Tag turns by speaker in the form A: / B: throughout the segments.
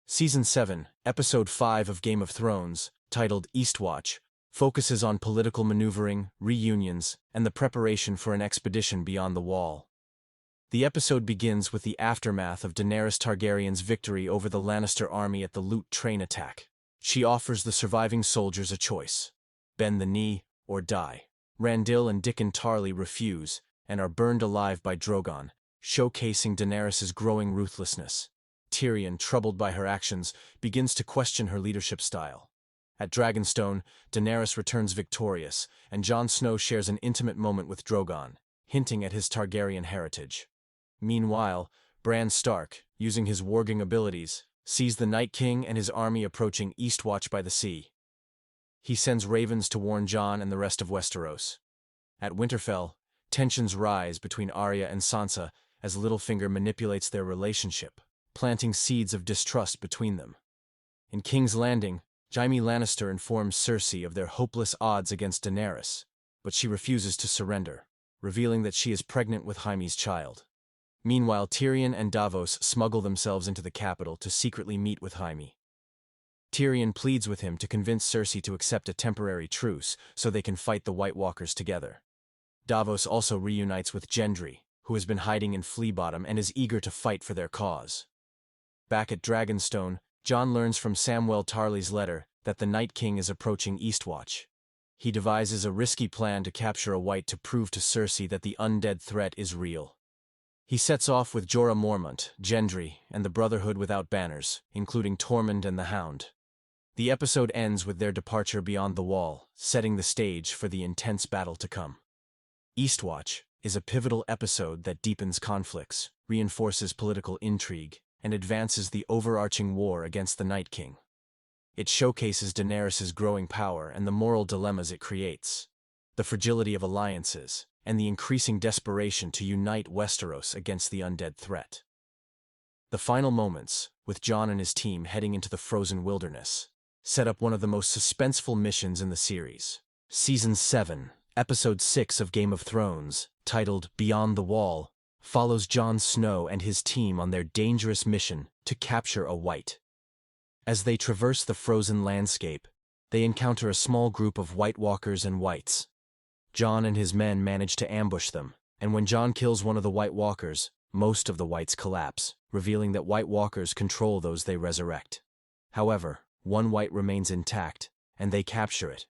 A: Season 7, Episode 5 of Game of Thrones, titled Eastwatch, focuses on political maneuvering, reunions, and the preparation for an expedition beyond the Wall. The episode begins with the aftermath of Daenerys Targaryen's victory over the Lannister army at the loot train attack. She offers the surviving soldiers a choice: bend the knee or die. Randall and Dickon Tarly refuse and are burned alive by Drogon, showcasing Daenerys' growing ruthlessness. Tyrion, troubled by her actions, begins to question her leadership style. At Dragonstone, Daenerys returns victorious, and Jon Snow shares an intimate moment with Drogon, hinting at his Targaryen heritage. Meanwhile, Bran Stark, using his warging abilities, sees the Night King and his army approaching Eastwatch by the sea. He sends ravens to warn Jon and the rest of Westeros. At Winterfell, tensions rise between Arya and Sansa as Littlefinger manipulates their relationship, planting seeds of distrust between them. In King's Landing, Jaime Lannister informs Cersei of their hopeless odds against Daenerys, but she refuses to surrender, revealing that she is pregnant with Jaime's child. Meanwhile, Tyrion and Davos smuggle themselves into the capital to secretly meet with Jaime. Tyrion pleads with him to convince Cersei to accept a temporary truce so they can fight the White Walkers together. Davos also reunites with Gendry, who has been hiding in Flea Bottom and is eager to fight for their cause. Back at Dragonstone, Jon learns from Samwell Tarly's letter that the Night King is approaching Eastwatch. He devises a risky plan to capture a White to prove to Cersei that the undead threat is real. He sets off with Jorah Mormont, Gendry, and the Brotherhood without banners, including Tormund and the Hound. The episode ends with their departure beyond the Wall, setting the stage for the intense battle to come. Eastwatch is a pivotal episode that deepens conflicts, reinforces political intrigue, and advances the overarching war against the Night King. It showcases Daenerys' growing power and the moral dilemmas it creates, the fragility of alliances, and the increasing desperation to unite Westeros against the undead threat. The final moments, with Jon and his team heading into the frozen wilderness, set up one of the most suspenseful missions in the series. Season 7, Episode 6 of Game of Thrones, titled Beyond the Wall, follows Jon Snow and his team on their dangerous mission to capture a White. As they traverse the frozen landscape, they encounter a small group of White Walkers and Whites. Jon and his men manage to ambush them, and when Jon kills one of the White Walkers, most of the Whites collapse, revealing that White Walkers control those they resurrect. However, one White remains intact, and they capture it.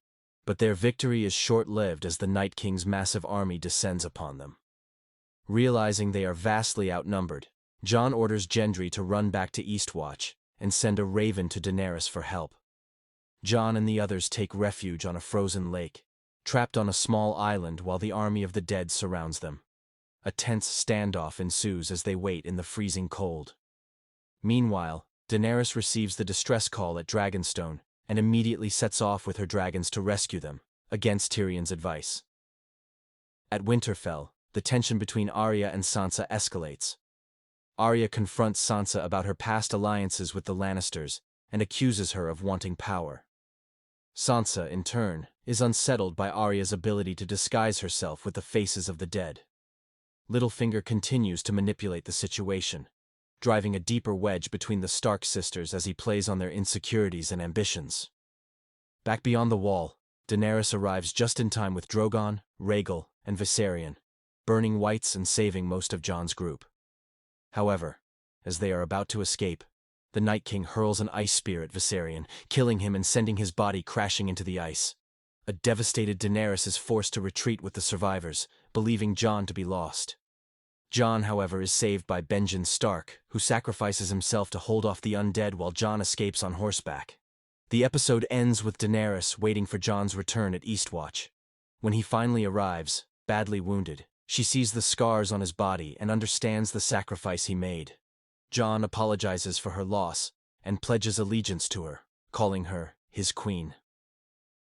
A: But their victory is short-lived as the Night King's massive army descends upon them. Realizing they are vastly outnumbered, Jon orders Gendry to run back to Eastwatch and send a raven to Daenerys for help. Jon and the others take refuge on a frozen lake, trapped on a small island while the army of the dead surrounds them. A tense standoff ensues as they wait in the freezing cold. Meanwhile, Daenerys receives the distress call at Dragonstone and immediately sets off with her dragons to rescue them, against Tyrion's advice. At Winterfell, the tension between Arya and Sansa escalates. Arya confronts Sansa about her past alliances with the Lannisters and accuses her of wanting power. Sansa, in turn, is unsettled by Arya's ability to disguise herself with the faces of the dead. Littlefinger continues to manipulate the situation, driving a deeper wedge between the Stark sisters as he plays on their insecurities and ambitions. Back beyond the Wall, Daenerys arrives just in time with Drogon, Rhaegal, and Viserion, burning Whites and saving most of Jon's group. However, as they are about to escape, the Night King hurls an ice spear at Viserion, killing him and sending his body crashing into the ice. A devastated Daenerys is forced to retreat with the survivors, believing Jon to be lost. Jon, however, is saved by Benjen Stark, who sacrifices himself to hold off the undead while Jon escapes on horseback. The episode ends with Daenerys waiting for Jon's return at Eastwatch. When he finally arrives, badly wounded, she sees the scars on his body and understands the sacrifice he made. Jon apologizes for her loss and pledges allegiance to her, calling her his queen.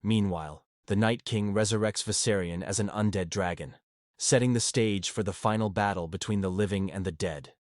A: Meanwhile, the Night King resurrects Viserion as an undead dragon, setting the stage for the final battle between the living and the dead.